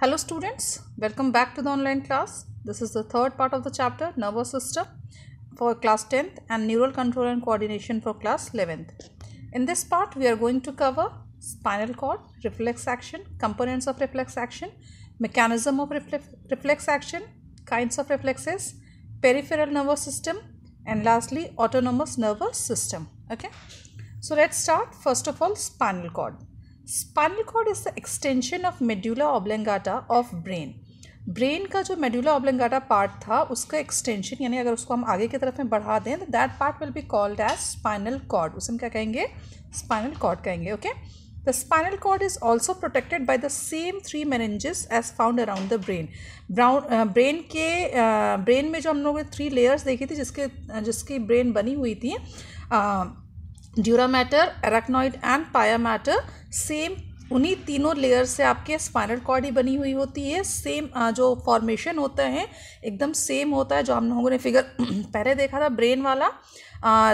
Hello students, welcome back to the online class. This is the third part of the chapter nervous system for class 10th and neural control and coordination for class 11th. In this part we are going to cover spinal cord, reflex action, components of reflex action, mechanism of reflex action, kinds of reflexes, peripheral nervous system, and lastly autonomous nervous system. Okay, so let's start. First of all, spinal cord. Spinal cord is the extension of medulla oblongata of brain. Brain का जो medulla ऑब्लिंगाटा part था उसका extension, यानी अगर उसको हम आगे की तरफ में बढ़ा दें तो that part will be called as spinal cord. उसे हम क्या कहेंगे? स्पाइनल कॉर्ड कहेंगे. Okay, the spinal cord is also protected by the same 3 meninges as found around the brain. Brain में जो हम लोगों ने 3 लेयर्स देखी थी जिसकी ब्रेन बनी हुई थी, ड्यूरा मैटर, एराक्नॉइड एंड पाया मैटर, सेम उन्हीं तीनों लेयर से आपके स्पाइनल कॉर्ड ही बनी हुई होती है. सेम जो फॉर्मेशन होता है एकदम सेम होता है. जो हम लोगों ने फिगर पहले देखा था ब्रेन वाला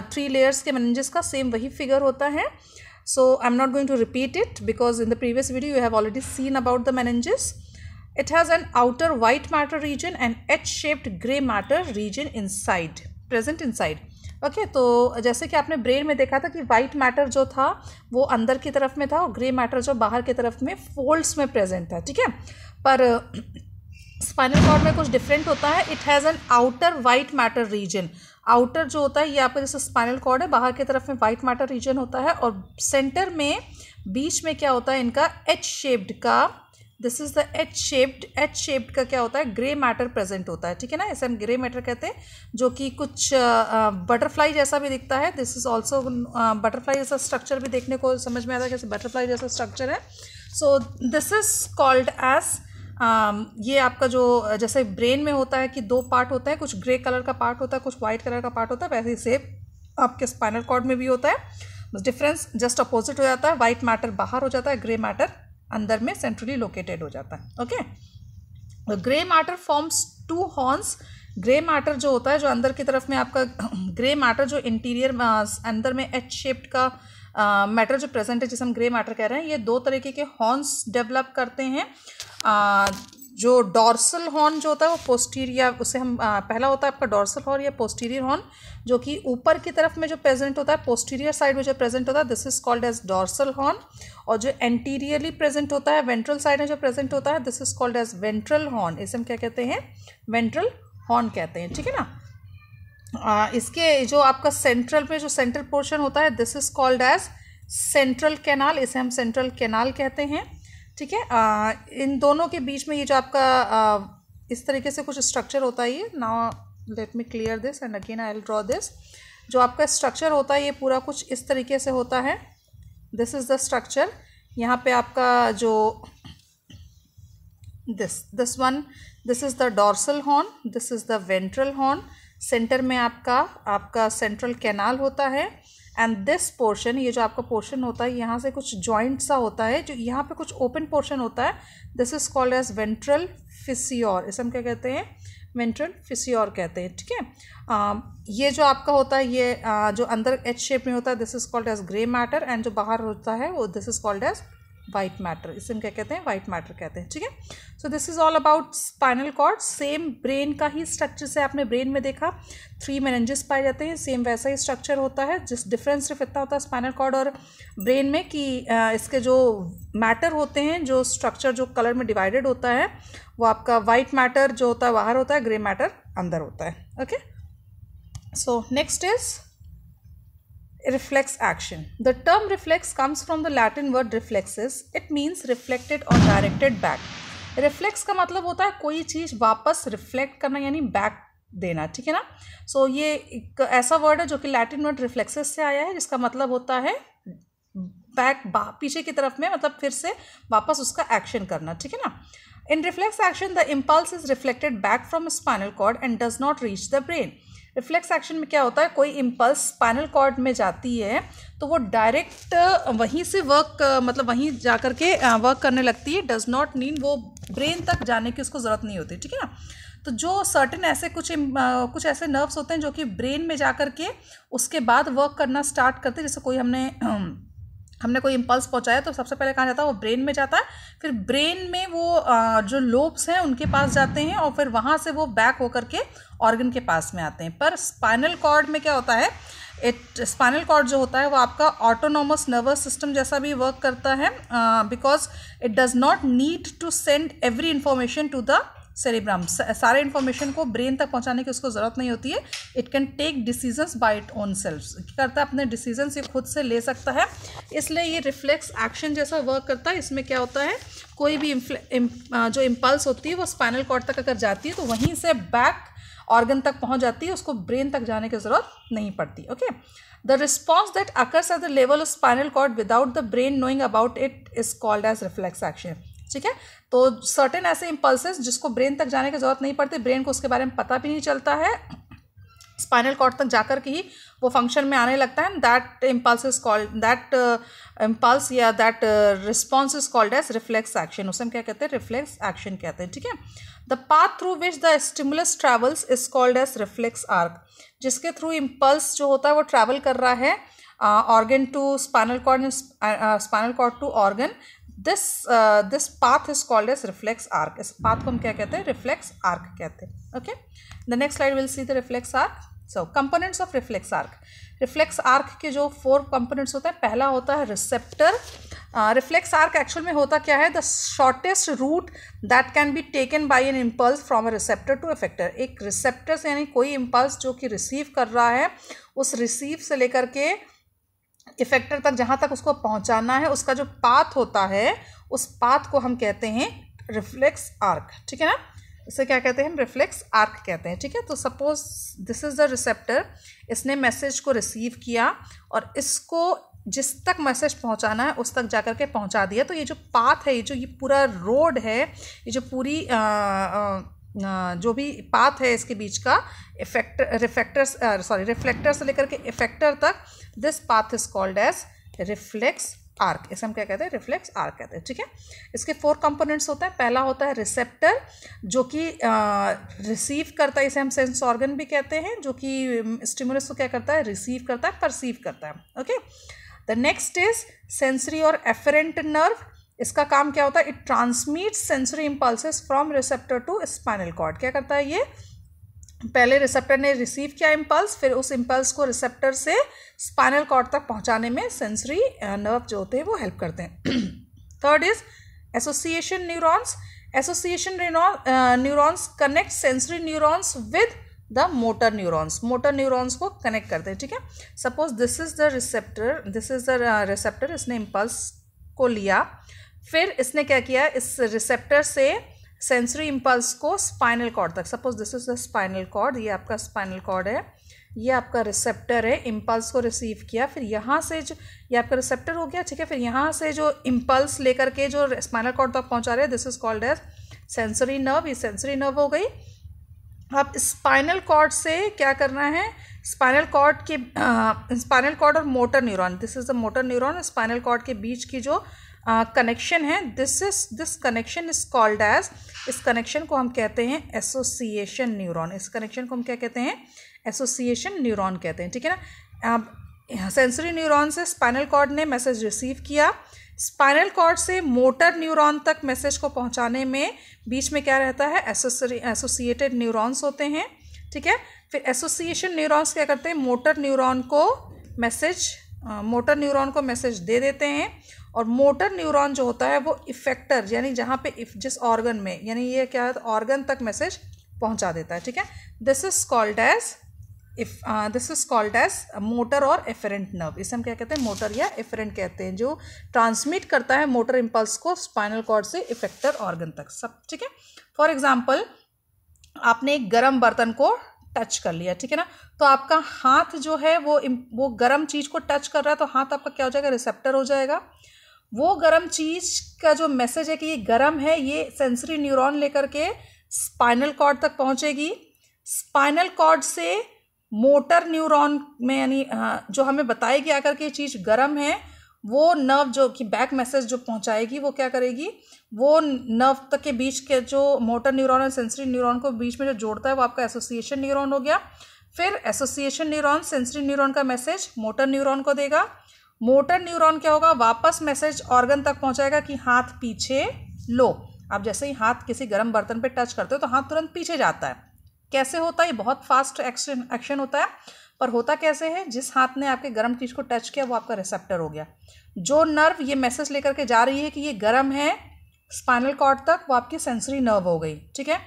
3 लेयर्स के मेनिंजेस का, सेम वही फिगर होता है. So I am not going to repeat it because in the previous video you have already seen about the meninges. It has an outer white matter region and H-shaped gray matter region inside, present inside. Okay, तो जैसे कि आपने brain में देखा था कि white matter जो था वो अंदर की तरफ में था और ग्रे मैटर जो बाहर की तरफ में फोल्ड्स में प्रेजेंट था. ठीक है, पर स्पाइनल कॉर्ड में कुछ डिफरेंट होता है. It has an outer white matter region. Outer जो होता है ये आपका जैसे स्पाइनल कॉर्ड है, बाहर की तरफ में वाइट मैटर रीजन होता है और सेंटर में बीच में क्या होता है इनका एच शेप्ड का, this is the H shaped का क्या होता है ग्रे मैटर प्रेजेंट होता है. ठीक है ना, इसे हम ग्रे मैटर कहते हैं, जो कि कुछ बटरफ्लाई जैसा भी दिखता है. दिस इज ऑल्सो बटरफ्लाई जैसा स्ट्रक्चर भी देखने को समझ में आता है, कैसे बटरफ्लाई जैसा स्ट्रक्चर है. So this is called as, ये आपका जो जैसे ब्रेन में होता है कि 2 पार्ट होता है, कुछ ग्रे कलर का पार्ट होता है, कुछ वाइट कलर का पार्ट होता है, वैसे ही सेम आपके स्पाइनल कॉर्ड में भी होता है. बस डिफरेंस जस्ट अपोजिट हो जाता है. वाइट मैटर बाहर हो जाता है, ग्रे मैटर अंदर में सेंट्रली लोकेटेड हो जाता है. Okay, grey matter forms 2 horns. Grey matter जो होता है जो अंदर की तरफ में आपका ग्रे मैटर जो इंटीरियर अंदर में एच शेप्ड का मैटर जो प्रेजेंट है जिसे हम ग्रे मैटर कह रहे हैं, ये 2 तरीके के हॉर्न्स डेवलप करते हैं. जो डॉर्सल हॉर्न जो होता है वो पोस्टीरियर, उसे हम पहला होता है आपका डॉर्सल हॉर्न या पोस्टीरियर हॉर्न, जो कि ऊपर की तरफ में जो प्रेजेंट होता है, पोस्टीरियर साइड में जो प्रेजेंट होता है, this is called as dorsal horn. और जो एंटीरियरली प्रेजेंट होता है, वेंट्रल साइड में जो प्रेजेंट होता है, this is called as ventral horn. इसे हम क्या कहते हैं? वेंट्रल हॉर्न कहते हैं. ठीक है ना. इसके जो आपका सेंट्रल में जो सेंट्रल पोर्शन होता है, this is called as central canal. इसे हम सेंट्रल कैनाल कहते हैं. ठीक है, इन दोनों के बीच में ये जो आपका इस तरीके से कुछ स्ट्रक्चर होता है. ये now let me clear this and again I will draw this. जो आपका स्ट्रक्चर होता है ये पूरा कुछ इस तरीके से होता है. This is the structure. यहाँ पे आपका जो this one, this is the dorsal horn, this is the ventral horn. Centre में आपका सेंट्रल कैनाल होता है. एंड दिस पोर्शन, ये जो आपका पोर्शन होता है यहाँ से कुछ जॉइंट सा होता है, जो यहाँ पे कुछ ओपन पोर्शन होता है, this is called as ventral fissure. इसे हम क्या कहते हैं? वेंट्रल फिसियोर कहते हैं. ठीक है, ये जो आपका होता है ये जो अंदर एच शेप में होता है, this is called as grey matter, and जो बाहर होता है वो this is called as white matter. इसे हम क्या कहते हैं? वाइट मैटर कहते हैं. ठीक है, so this is all about spinal cord. Same brain का ही स्ट्रक्चर से आपने ब्रेन में देखा 3 मेनिंजेस पाए जाते हैं, सेम वैसा ही स्ट्रक्चर होता है. जिस डिफरेंस सिर्फ इतना होता है स्पाइनल कॉर्ड और ब्रेन में कि इसके जो मैटर होते हैं, जो स्ट्रक्चर जो कलर में डिवाइडेड होता है, वो आपका वाइट मैटर जो होता है बाहर होता है, ग्रे मैटर अंदर होता है. Okay, so next is reflex action. The term reflex comes from the Latin word reflexes. It means reflected or directed back. Reflex का मतलब होता है कोई चीज़ वापस रिफ्लेक्ट करना, यानी बैक देना. ठीक है ना. सो ये एक ऐसा वर्ड है जो कि लैटिन वर्ड रिफ्लेक्सेस से आया है, जिसका मतलब होता है बैक, पीछे की तरफ में, मतलब फिर से वापस उसका एक्शन करना. ठीक है ना. In reflex action, the impulse is reflected back from spinal cord and does not reach the brain. Reflex action में क्या होता है, कोई इम्पल्स स्पाइनल कॉर्ड में जाती है तो वो डायरेक्ट वहीं से मतलब वहीं जा कर के वर्क करने लगती है. डज नॉट मीन वो ब्रेन तक जाने की उसको ज़रूरत नहीं होती. ठीक है ना. तो जो सर्टेन ऐसे कुछ ऐसे नर्व्स होते हैं जो कि ब्रेन में जा कर के उसके बाद वर्क करना स्टार्ट करते हैं. जैसे कोई हमने हमने कोई इम्पल्स पहुंचाया तो सबसे पहले कहाँ जाता है, वो ब्रेन में जाता है, फिर ब्रेन में वो जो लोब्स हैं उनके पास जाते हैं और फिर वहाँ से वो बैक होकर के ऑर्गन के पास में आते हैं। पर स्पाइनल कॉर्ड में क्या होता है, स्पाइनल कॉर्ड जो होता है वो आपका ऑटोनोमस नर्वस सिस्टम जैसा भी वर्क करता है, because it does not need to send every information to the cerebrum. सारे इन्फॉर्मेशन को ब्रेन तक पहुंचाने की उसको ज़रूरत नहीं होती है। It can take decisions by it own self, करता है अपने डिसीजंस ये खुद से ले सकता है, इसलिए ये रिफ्लेक्स एक्शन जैसा वर्क करता है। इसमें क्या होता है, कोई भी जो इम्पल्स होती है वो स्पाइनल कॉर्ड तक अगर जाती है तो वहीं से बैक ऑर्गन तक पहुंच जाती है, उसको ब्रेन तक जाने की ज़रूरत नहीं पड़ती। Okay, the response that occurs at the level of spinal cord without the brain knowing about it is called as reflex action. ठीक है, तो सर्टेन ऐसे इम्पल्सेस जिसको ब्रेन तक जाने की जरूरत नहीं पड़ती, ब्रेन को उसके बारे में पता भी नहीं चलता है, स्पाइनल कॉर्ड तक जाकर के ही वो फंक्शन में आने लगता है, that impulse is called, that impulse या that response is called as reflex action. उसे हम क्या कहते हैं, रिफ्लेक्स एक्शन कहते हैं। ठीक है, the path through which the stimulus travels is called as reflex arc. जिसके थ्रू इम्पल्स जो होता है वो ट्रैवल कर रहा है organ to spinal cord, spinal cord to organ, this path is called as reflex arc। इस path को हम क्या कहते हैं, reflex arc कहते हैं। Okay, the next slide we'll see the reflex arc। so components of reflex arc। reflex arc के जो 4 components होते हैं, पहला होता है receptor। reflex arc एक्चुअल में होता क्या है, the shortest route that can be taken by an impulse from a receptor to effector। एक receptor से यानी कोई impulse जो कि रिसीव कर रहा है, उस रिसीव से लेकर के इफेक्टर तक जहाँ तक उसको पहुँचाना है, उसका जो पाथ होता है उस पाथ को हम कहते हैं रिफ्लेक्स आर्क। ठीक है ना, इसे क्या कहते हैं, हम रिफ्लेक्स आर्क कहते हैं। ठीक है, तो suppose this is the receptor, इसने मैसेज को रिसीव किया और इसको जिस तक मैसेज पहुंचाना है उस तक जाकर के पहुंचा दिया। तो ये जो पाथ है, ये पूरा रोड है, ये जो पूरी जो भी पाथ है इसके बीच का रिफ्लेक्टर से लेकर के इफेक्टर तक, this path is called as reflex arc. इसे हम क्या कहते हैं, रिफ्लेक्स आर्क कहते हैं। ठीक है, इसके 4 कंपोनेंट्स होते हैं। पहला होता है रिसेप्टर जो कि रिसीव करता है, इसे हम सेंस ऑर्गन भी कहते हैं, जो कि स्टिमुलस को क्या करता है, रिसीव करता है, परसीव करता है। Okay, the next is sensory और एफरेंट नर्व। इसका काम क्या होता है, it transmits sensory impulses from receptor to spinal cord. क्या करता है ये, पहले रिसेप्टर ने रिसीव किया इम्पल्स, फिर उस इम्पल्स को रिसेप्टर से स्पाइनल कॉर्ड तक पहुंचाने में सेंसरी नर्व जो होते हैं वो हेल्प करते हैं। Third is association neurons. Association neurons connect sensory neurons with the motor neurons. Motor neurons को कनेक्ट करते हैं। ठीक है, suppose this is the receptor, इसने इम्पल्स को लिया, फिर इसने क्या किया, इस रिसेप्टर से सेंसरी इम्पल्स को स्पाइनल कॉर्ड तक, suppose this is the spinal cord, ये आपका स्पाइनल कॉर्ड है, ये आपका रिसेप्टर है, इम्पल्स को रिसीव किया, फिर यहाँ से जो ये आपका रिसेप्टर हो गया। ठीक है, फिर यहाँ से जो इम्पल्स लेकर के जो स्पाइनल कॉर्ड तक पहुँचा रहे हैं, this is called as sensory nerve. ये सेंसरी नर्व हो गई। अब स्पाइनल कॉर्ड से क्या करना है, स्पाइनल कॉर्ड और motor neuron, this is the motor neuron, spinal cord के बीच की जो कनेक्शन है, this connection is called as, इस कनेक्शन को हम कहते हैं एसोसिएशन न्यूरॉन। इस कनेक्शन को हम क्या कहते हैं, एसोसिएशन न्यूरॉन कहते हैं। ठीक है ना, अब सेंसरी न्यूरॉन से स्पाइनल कॉर्ड ने मैसेज रिसीव किया, स्पाइनल कॉर्ड से मोटर न्यूरॉन तक मैसेज को पहुंचाने में बीच में क्या रहता है, एसोसिएटेड न्यूरॉन्स होते हैं। ठीक है, फिर एसोसिएशन न्यूरॉन्स क्या करते हैं, मोटर न्यूरॉन को मैसेज दे देते हैं, और मोटर न्यूरॉन जो होता है वो इफेक्टर यानी जहाँ पे जिस ऑर्गन में, यानी ये क्या है, ऑर्गन तक मैसेज पहुँचा देता है। ठीक है, this is called as motor और एफरेंट नर्व। इसे हम क्या कहते हैं, मोटर या एफरेंट कहते हैं, जो ट्रांसमिट करता है मोटर इम्पल्स को स्पाइनल कॉर्ड से इफेक्टर ऑर्गन तक सब। ठीक है, फॉर एग्जाम्पल आपने एक गर्म बर्तन को टच कर लिया। ठीक है ना, तो आपका हाथ जो है वो गर्म चीज़ को टच कर रहा है, तो हाथ आपका क्या हो जाएगा, रिसेप्टर हो जाएगा। वो गर्म चीज़ का जो मैसेज है कि ये गर्म है, ये सेंसरी न्यूरॉन लेकर के स्पाइनल कॉर्ड तक पहुंचेगी। स्पाइनल कॉर्ड से मोटर न्यूरॉन में, यानी जो हमें बताएगी आकर के ये चीज़ गर्म है, वो नर्व जो कि बैक मैसेज जो पहुंचाएगी, वो क्या करेगी, वो नर्व तक के बीच के जो मोटर न्यूरॉन और सेंसरी न्यूरॉन को बीच में जो जोड़ता है वो आपका एसोसिएशन न्यूरॉन हो गया। फिर एसोसिएशन न्यूरॉन सेंसरी न्यूरॉन का मैसेज मोटर न्यूरॉन को देगा, मोटर न्यूरॉन क्या होगा, वापस मैसेज ऑर्गन तक पहुंचाएगा कि हाथ पीछे लो। आप जैसे ही हाथ किसी गर्म बर्तन पे टच करते हो तो हाथ तुरंत पीछे जाता है। कैसे होता है, ये बहुत फास्ट एक्शन होता है, पर होता कैसे है, जिस हाथ ने आपके गर्म चीज़ को टच किया वो आपका रिसेप्टर हो गया। जो नर्व ये मैसेज लेकर के जा रही है कि ये गर्म है स्पाइनल कॉर्ड तक, वो आपकी सेंसरी नर्व हो गई। ठीक है,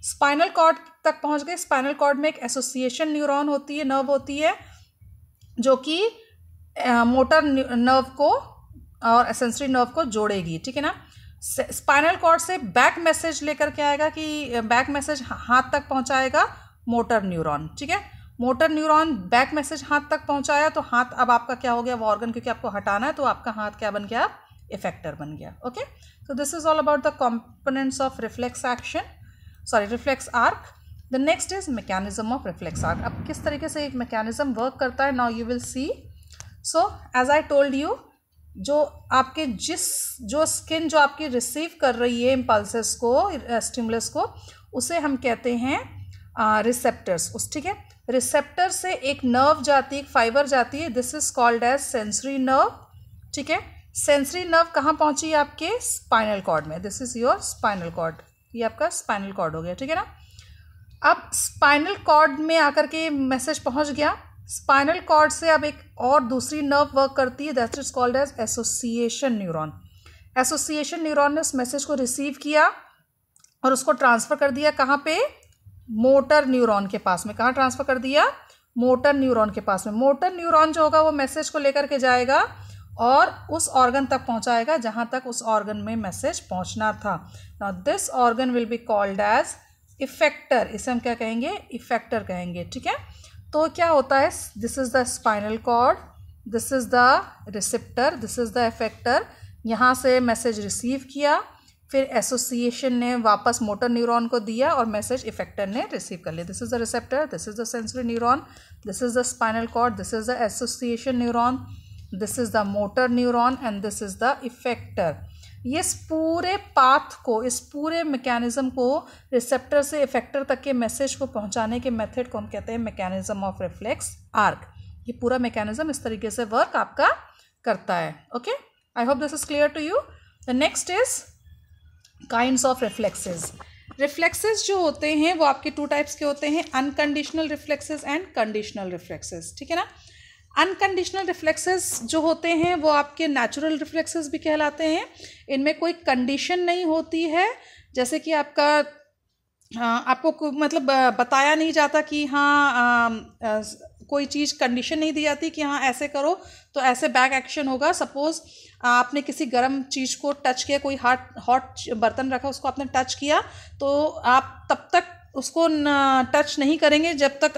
स्पाइनल कॉर्ड तक पहुंच गए। स्पाइनल कॉर्ड में एक एसोसिएशन न्यूरॉन होती है, नर्व होती है, जो कि मोटर नर्व को और सेंसरी नर्व को जोड़ेगी। ठीक है ना। स्पाइनल कॉर्ड से बैक मैसेज लेकर के आएगा कि बैक मैसेज हाथ तक पहुंचाएगा मोटर न्यूरॉन। ठीक है, मोटर न्यूरॉन बैक मैसेज हाथ तक पहुंचाया तो हाथ अब आपका क्या हो गया, वो ऑर्गन क्योंकि आपको हटाना है तो आपका हाथ क्या बन गया, इफेक्टर बन गया। Okay, so this is all about the components of reflex action, sorry reflex arc. The next is mechanism of reflex arc. अब किस तरीके से एक mechanism work करता है, now you will see. So as I told you, जो आपके जो स्किन जो आपकी रिसीव कर रही है इम्पल्सेस को, स्टिमुलस को, उसे हम कहते हैं रिसेप्टर्स। उस ठीक है, रिसेप्टर से एक नर्व जाती है, एक फाइबर जाती है, this is called as sensory nerve. ठीक है, सेंसरी नर्व कहाँ पहुंची है, आपके स्पाइनल कॉर्ड में। This is your spinal cord, ये आपका स्पाइनल कॉर्ड हो गया। ठीक है ना। अब स्पाइनल कॉर्ड में आकर के मैसेज पहुंच गया। स्पाइनल कॉर्ड से अब एक और दूसरी नर्व वर्क करती है, that is called as association neuron. Association neuron ने उस मैसेज को रिसीव किया और उसको ट्रांसफर कर दिया कहाँ पे, मोटर न्यूरॉन के पास में। कहाँ ट्रांसफर कर दिया, मोटर न्यूरॉन के पास में। मोटर न्यूरॉन जो होगा वो मैसेज को लेकर के जाएगा और उस ऑर्गन तक पहुंचाएगा जहां तक उस ऑर्गन में मैसेज पहुंचना था। Now this organ will be called as effector. इसे हम क्या कहेंगे, इफेक्टर कहेंगे। ठीक है, तो क्या होता है, this is the spinal cord, this is the receptor, this is the effector. यहाँ से मैसेज रिसीव किया, फिर एसोसिएशन ने वापस मोटर न्यूरॉन को दिया और मैसेज इफेक्टर ने रिसीव कर लिया। This is the receptor, this is the sensory neuron, this is the spinal cord, this is the association neuron, this is the motor neuron and this is the effector. ये इस पूरे path को, इस पूरे mechanism को, receptor से effector तक के मैसेज को पहुंचाने के मेथड को हम कहते हैं मैकेनिज्म ऑफ रिफ्लेक्स आर्क। ये पूरा मैकेनिज्म इस तरीके से वर्क आपका करता है। Okay, I hope this is clear to you. The next is kinds of reflexes. Reflexes जो होते हैं वो आपके टू टाइप्स के होते हैं, unconditional reflexes and conditional reflexes. ठीक है ना। अनकंडीशनल रिफ्लेक्सेस जो होते हैं वो आपके नेचुरल रिफ्लेक्सेस भी कहलाते हैं। इनमें कोई कंडीशन नहीं होती है, जैसे कि आपको मतलब बताया नहीं जाता कि हाँ कोई चीज़ कंडीशन नहीं दी जाती कि हाँ ऐसे करो तो ऐसे बैक एक्शन होगा। सपोज़ आपने किसी गर्म चीज़ को टच किया, कोई हॉट बर्तन रखा, उसको आपने टच किया, तो आप तब तक उसको टच नहीं करेंगे जब तक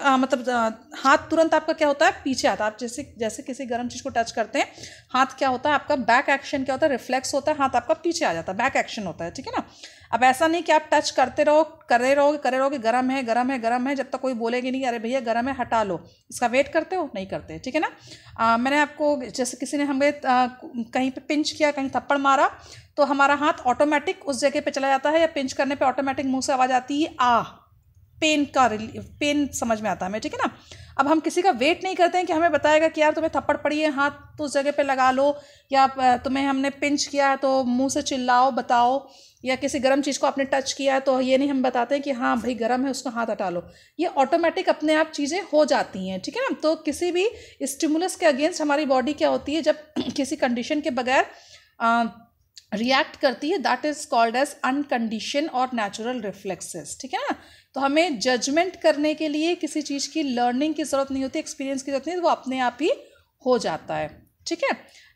हाथ तुरंत आपका क्या होता है, पीछे आता है। आप जैसे किसी गर्म चीज़ को टच करते हैं, हाथ क्या होता है आपका, बैक एक्शन क्या होता है, रिफ्लेक्स होता है, हाथ आपका पीछे आ जाता है, बैक एक्शन होता है। ठीक है ना। अब ऐसा नहीं कि आप टच करते रहो, करे रहोगे, गरम है, जब तक कोई बोलेगी नहीं अरे भैया गरम है हटा लो, इसका वेट करते हो, नहीं करते। ठीक है ना। मैंने आपको, जैसे किसी ने हमें कहीं पे पिंच किया, कहीं थप्पड़ मारा, तो हमारा हाथ ऑटोमेटिक उस जगह पे चला जाता है, या पिंच करने पे ऑटोमेटिक मुंह से आवाज़ आती है पेन समझ में आता है हमें। ठीक है ना। अब हम किसी का वेट नहीं करते हैं कि हमें बताएगा कि यार तुम्हें थप्पड़ पड़ी है, हाथ तो उस जगह पे लगा लो, या तुम्हें हमने पिंच किया है तो मुंह से चिल्लाओ, बताओ, या किसी गर्म चीज़ को आपने टच किया है तो ये नहीं हम बताते हैं कि हाँ भाई गर्म है उसको हाथ हटा लो। ये ऑटोमेटिक अपने आप चीज़ें हो जाती हैं। ठीक है ना। तो किसी भी स्टिमुलस के अगेंस्ट हमारी बॉडी क्या होती है, जब किसी कंडीशन के बगैर रिएक्ट करती है, दैट इज कॉल्ड एज अनकंडीशन और नेचुरल रिफ्लेक्सेस। ठीक है ना। तो हमें जजमेंट करने के लिए किसी चीज़ की लर्निंग की ज़रूरत नहीं होती, एक्सपीरियंस की ज़रूरत नहीं, वो अपने आप ही हो जाता है। ठीक है।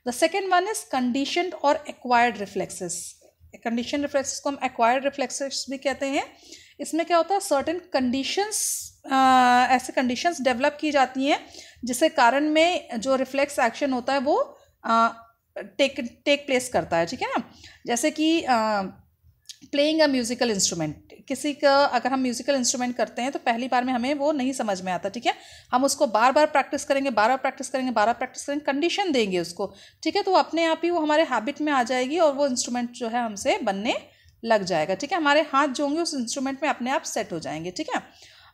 The second one is conditioned और एक्वायर्ड रिफ्लेक्सेस। कंडीशन रिफ्लेक्सेस को हम एक्वायर्ड रिफ्लेक्सेस भी कहते हैं। इसमें क्या होता है, सर्टेन कंडीशंस, ऐसे कंडीशंस डेवलप की जाती हैं जिसके कारण में जो रिफ्लेक्स एक्शन होता है वो टेक प्लेस करता है। ठीक है ना। जैसे कि प्लेइंग अ म्यूजिकल इंस्ट्रूमेंट, किसी का अगर हम म्यूजिकल इंस्ट्रूमेंट करते हैं तो पहली बार में हमें वो नहीं समझ में आता। ठीक है। हम उसको बार बार प्रैक्टिस करेंगे, कंडीशन देंगे उसको। ठीक है। तो अपने आप ही वो हमारे हैबिट में आ जाएगी और वो इंस्ट्रूमेंट जो है हमसे बनने लग जाएगा। ठीक है। हमारे हाथ जो होंगे उस इंस्ट्रूमेंट में अपने आप सेट हो जाएंगे। ठीक है।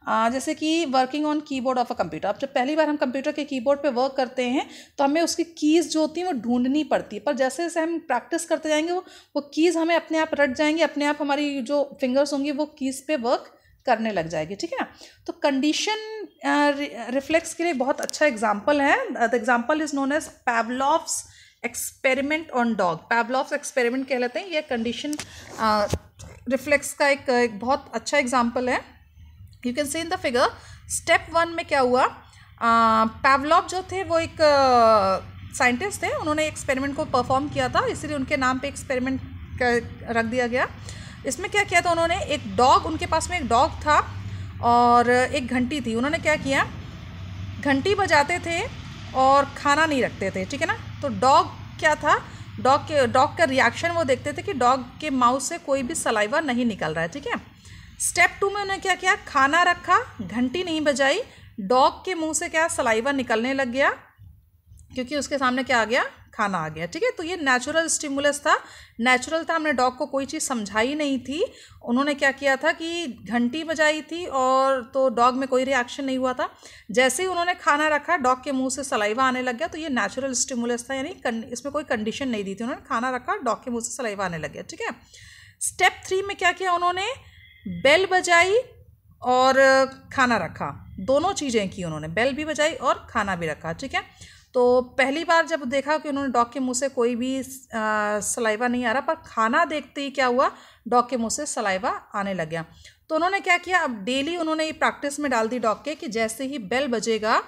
जैसे कि working on keyboard of a computer. अब जब पहली बार हम कंप्यूटर के कीबोर्ड पे वर्क करते हैं तो हमें उसकी कीज़ जो होती हैं वो ढूंढनी पड़ती है, पर जैसे जैसे हम प्रैक्टिस करते जाएंगे वो कीज़ हमें अपने आप रट जाएंगी, अपने आप हमारी जो फिंगर्स होंगी वो कीज़ पे वर्क करने लग जाएगी, ठीक है ना। तो कंडीशन रिफ्लेक्स के लिए बहुत अच्छा एग्जाम्पल है। The example is known as Pavlov's experiment on dog. Pavlov's experiment कहलाते हैं, ये कंडीशन रिफ्लेक्स का एक बहुत अच्छा एग्जाम्पल है। You can see in the figure. Step 1 में क्या हुआ, पैवलोव जो थे वो एक साइंटिस्ट थे, उन्होंने एक्सपेरिमेंट को परफॉर्म किया था, इसीलिए उनके नाम पे एक्सपेरिमेंट रख दिया गया। इसमें क्या किया था उन्होंने, एक डॉग, उनके पास में एक डॉग था और एक घंटी थी। उन्होंने क्या किया, घंटी बजाते थे और खाना नहीं रखते थे, ठीक है ना। तो डॉग क्या था, डॉग का रिएक्शन वो देखते थे कि डॉग के माउथ से कोई भी सलाइवा नहीं निकल रहा है, ठीक है। स्टेप 2 में उन्होंने क्या किया, खाना रखा, घंटी नहीं बजाई, डॉग के मुंह से क्या सलाइवा निकलने लग गया क्योंकि उसके सामने क्या आ गया, खाना आ गया, ठीक है। तो ये नेचुरल स्टिमुलस था, नेचुरल था, हमने डॉग को कोई चीज़ समझाई नहीं थी। उन्होंने क्या किया था कि घंटी बजाई थी और तो डॉग में कोई रिएक्शन नहीं हुआ था। जैसे ही उन्होंने खाना रखा डॉग के मुंह से सलाइवा आने लग गया, तो ये नेचुरल स्टिमुलस था, यानी इसमें कोई कंडीशन नहीं दी थी। उन्होंने खाना रखा, डॉग के मुँह से सलाइवा आने लग गया, ठीक है। स्टेप 3 में क्या किया उन्होंने, बेल बजाई और खाना रखा, दोनों चीज़ें की उन्होंने, बेल भी बजाई और खाना भी रखा, ठीक है। तो पहली बार जब देखा कि उन्होंने डॉग के मुंह से कोई भी सलाइवा नहीं आ रहा, पर खाना देखते ही क्या हुआ, डॉग के मुंह से सलाइवा आने लग गया। तो उन्होंने क्या किया, अब डेली उन्होंने ये प्रैक्टिस में डाल दी डॉग के कि जैसे ही बेल बजेगा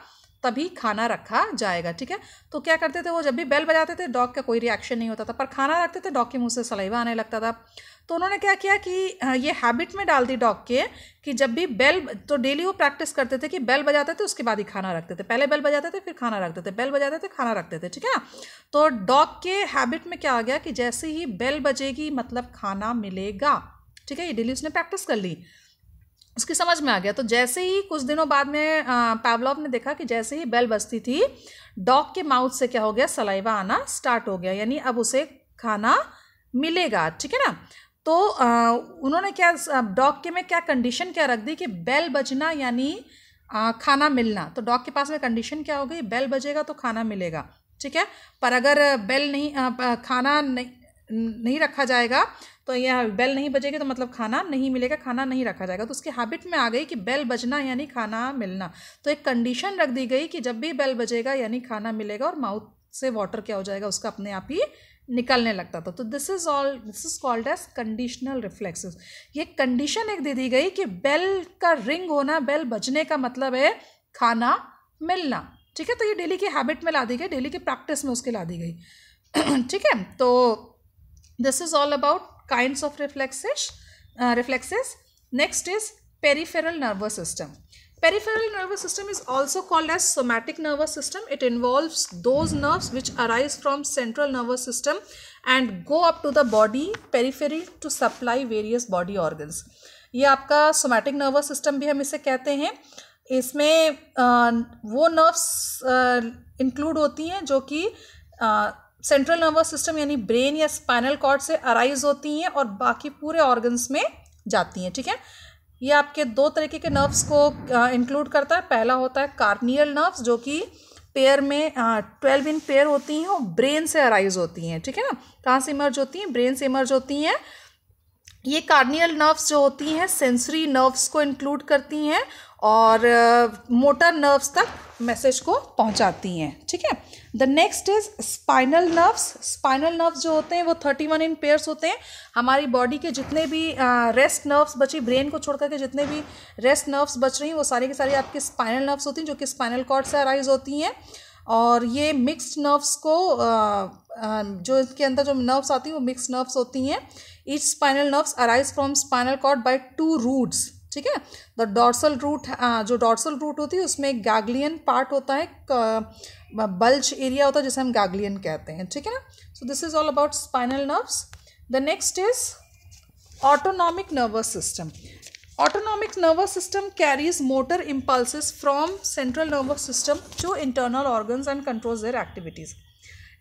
तभी खाना रखा जाएगा, ठीक है। तो क्या करते थे वो, जब भी बेल बजाते थे डॉग का कोई रिएक्शन नहीं होता था, पर खाना रखते थे डॉग के मुंह से सलाइवा आने लगता था। तो उन्होंने क्या किया कि ये हैबिट में डाल दी डॉग के कि जब भी बेल, तो डेली वो प्रैक्टिस करते थे कि बेल बजाते थे उसके बाद ही खाना रखते थे, पहले बेल बजाते थे फिर खाना रखते थे, बेल बजाते थे खाना रखते थे, ठीक है। तो डॉग के हैबिट में क्या आ गया कि जैसे ही बेल बजेगी मतलब खाना मिलेगा, ठीक है। ये डेली उसने प्रैक्टिस कर ली, उसकी समझ में आ गया। तो जैसे ही कुछ दिनों बाद में पैवलोव ने देखा कि जैसे ही बेल बजती थी डॉग के माउथ से क्या हो गया, सलाइवा आना स्टार्ट हो गया, यानी अब उसे खाना मिलेगा, ठीक है ना। तो उन्होंने क्या, डॉग के में क्या कंडीशन क्या रख दी कि बेल बजना यानी खाना मिलना। तो डॉग के पास में कंडीशन क्या हो गई, बेल बजेगा तो खाना मिलेगा, ठीक है। पर अगर बेल नहीं, खाना नहीं रखा जाएगा तो यह बेल नहीं बजेगी तो मतलब खाना नहीं मिलेगा, खाना नहीं रखा जाएगा। तो उसकी हैबिट में आ गई कि बेल बजना यानी खाना मिलना। तो एक कंडीशन रख दी गई कि जब भी बेल बजेगा यानी खाना मिलेगा और माउथ से वाटर क्या हो जाएगा, उसका अपने आप ही निकलने लगता था। तो this is called as conditional reflexes. ये कंडीशन एक दे दी गई कि बेल का रिंग होना, बेल बजने का मतलब है खाना मिलना, ठीक है। तो ये डेली की हैबिट में ला दी गई, डेली की प्रैक्टिस में उसके ला दी गई, ठीक है। तो this is all about kinds of reflexes. Next is peripheral nervous system. Peripheral nervous system is also called as somatic nervous system. It involves those nerves which arise from central nervous system and go up to the body periphery to supply various body organs. ये आपका somatic nervous system भी हम इसे कहते हैं। इसमें वो nerves include होती हैं जो कि सेंट्रल नर्वस सिस्टम यानी ब्रेन या स्पाइनल कॉर्ड से अराइज होती हैं और बाकी पूरे ऑर्गन्स में जाती हैं, ठीक है। ये आपके दो तरीके के नर्व्स को इंक्लूड करता है। पहला होता है कार्नियल नर्व्स जो कि पेयर में 12 इन पेयर होती हैं और ब्रेन से अराइज होती हैं, ठीक है ना। कहाँ से इमर्ज होती हैं, ब्रेन से इमर्ज होती हैं। ये कार्नियल नर्व्स जो होती हैं सेंसरी नर्व्स को इंक्लूड करती हैं और मोटर नर्व्स तक मैसेज को पहुंचाती हैं, ठीक है। The next is spinal nerves. Spinal nerves जो होते हैं वो 31 इन पेयर्स होते हैं। हमारी बॉडी के जितने भी रेस्ट नर्व्स बची, ब्रेन को छोड़ करके जितने भी रेस्ट नर्व्स बच रही हैं वो सारी की सारी आपकी स्पाइनल नर्व्स होती हैं जो कि स्पाइनल कॉर्ड से अराइज होती हैं। और ये मिक्स्ड नर्व्स को जो इसके अंदर जो नर्व्स आती हैं वो मिक्स्ड नर्व्स होती हैं। Each spinal nerves arise from spinal cord by 2 roots, ठीक है। द डॉर्सल रूट, जो डॉर्सल रूट होती है उसमें एक गैग्लियन पार्ट होता है, बल्ज एरिया होता है जिसे हम गैग्लियन कहते हैं, ठीक है ना। सो this is all about spinal nerves. The next is autonomic nervous system. Autonomic nervous system carries motor impulses from central nervous system to internal organs and controls their activities.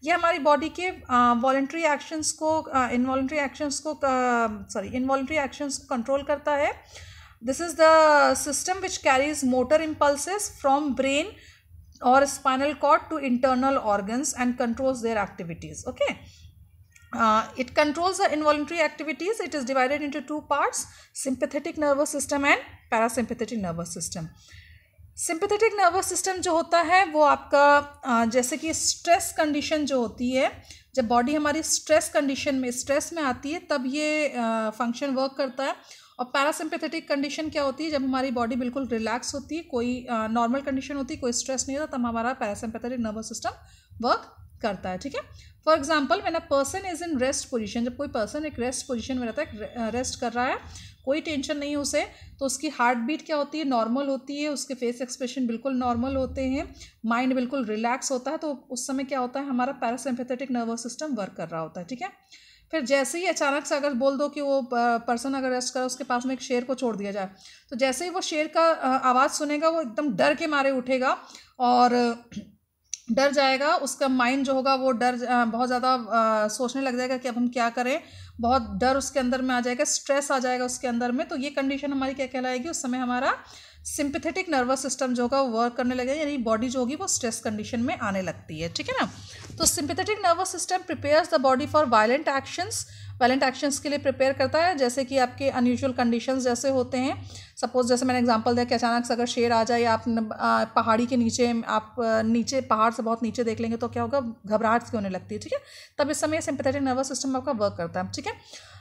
ये हमारी बॉडी के वॉलेंट्री एक्शंस को involuntary actions को control करता है. This is the system which carries motor impulses from brain or spinal cord to internal organs and controls their activities. Okay. It controls the involuntary activities. It is divided into two parts, sympathetic nervous system and parasympathetic nervous system. Sympathetic nervous system जो होता है वो आपका जैसे कि stress condition जो होती है, जब बॉडी हमारी स्ट्रेस कंडीशन में स्ट्रेस में आती है तब ये फंक्शन वर्क करता है। और पैरासिम्पैथेटिक कंडीशन क्या होती है, जब हमारी बॉडी बिल्कुल रिलैक्स होती है, कोई नॉर्मल कंडीशन होती है, कोई स्ट्रेस नहीं होता, तब हमारा पैरासिम्पैथेटिक नर्वस सिस्टम वर्क करता है। ठीक है। For example when a person is in rest position, जब कोई पर्सन एक रेस्ट पोजीशन में रहता है, रेस्ट कर रहा है, कोई टेंशन नहीं उसे, तो उसकी हार्ट बीट क्या होती है, नॉर्मल होती है, उसके फेस एक्सप्रेशन बिल्कुल नॉर्मल होते हैं, माइंड बिल्कुल रिलैक्स होता है, तो उस समय क्या होता है, हमारा पैरासिम्पैथेटिक नर्वस सिस्टम वर्क कर रहा होता है। ठीक है। फिर जैसे ही अचानक से अगर बोल दो कि वो पर्सन अगर रेस्ट करे, उसके पास में एक शेर को छोड़ दिया जाए, तो जैसे ही वो शेर का आवाज़ सुनेगा वो एकदम डर के मारे उठेगा और डर जाएगा, उसका माइंड जो होगा वो डर बहुत ज़्यादा सोचने लग जाएगा कि अब हम क्या करें, बहुत डर उसके अंदर में आ जाएगा, स्ट्रेस आ जाएगा उसके अंदर में। तो ये कंडीशन हमारी क्या कहलाएगी, उस समय हमारा सिंपैथेटिक नर्वस सिस्टम जो होगा वो वर्क करने लगेगा, यानी बॉडी जो होगी वो स्ट्रेस कंडीशन में आने लगती है। ठीक है ना। तो sympathetic nervous system prepares the body for violent actions के लिए प्रिपेयर करता है, जैसे कि आपके अनयूजुअल कंडीशंस जैसे होते हैं। सपोज जैसे मैंने एग्जांपल दिया कि अचानक से अगर शेर आ जाए, आप पहाड़ी के नीचे, आप नीचे पहाड़ से बहुत नीचे देख लेंगे तो क्या होगा, घबराहट सी होने लगती है। ठीक है। तब इस समय सिंपैथेटिक नर्वस सिस्टम आपका वर्क करता है। ठीक है।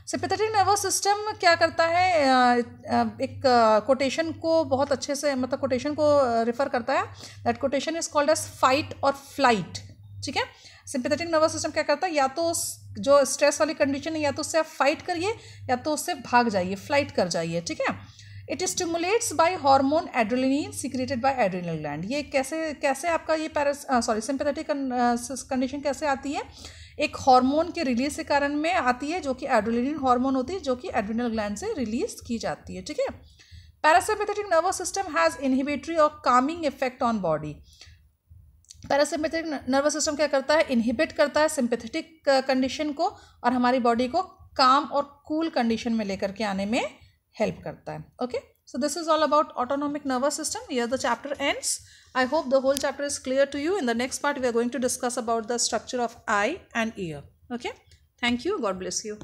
सिंपैथेटिक नर्वस सिस्टम क्या करता है, एक कोटेशन को बहुत अच्छे से, मतलब कोटेशन को रिफर करता है, that quotation is called as fight और फ्लाइट। ठीक है। सिंपैथेटिक नर्वस सिस्टम क्या करता है, या तो जो स्ट्रेस वाली कंडीशन है, या तो उससे आप फाइट करिए या तो उससे भाग जाइए, फ्लाइट कर जाइए। ठीक है। It stimulates by hormone adrenaline secreted by adrenal gland. ये कैसे आपका ये सिंपैथेटिक कंडीशन कैसे आती है, एक हार्मोन के रिलीज के कारण में आती है, जो कि एड्रेनलिन हार्मोन होती है, जो कि एड्रेनल ग्लैंड से रिलीज की जाती है। ठीक है। Parasympathetic nervous system has inhibitory और calming effect on body. Parasympathetic nervous system क्या करता है, इनहिबिट करता है सिंपैथेटिक कंडीशन को और हमारी बॉडी को काम और कूल कंडीशन में लेकर के आने में हेल्प करता है। Okay, so this is all about autonomic nervous system. Here the chapter ends. I hope the whole chapter is clear to you. In the next part we are going to discuss about the structure of eye and ear. Okay, thank you. God bless you.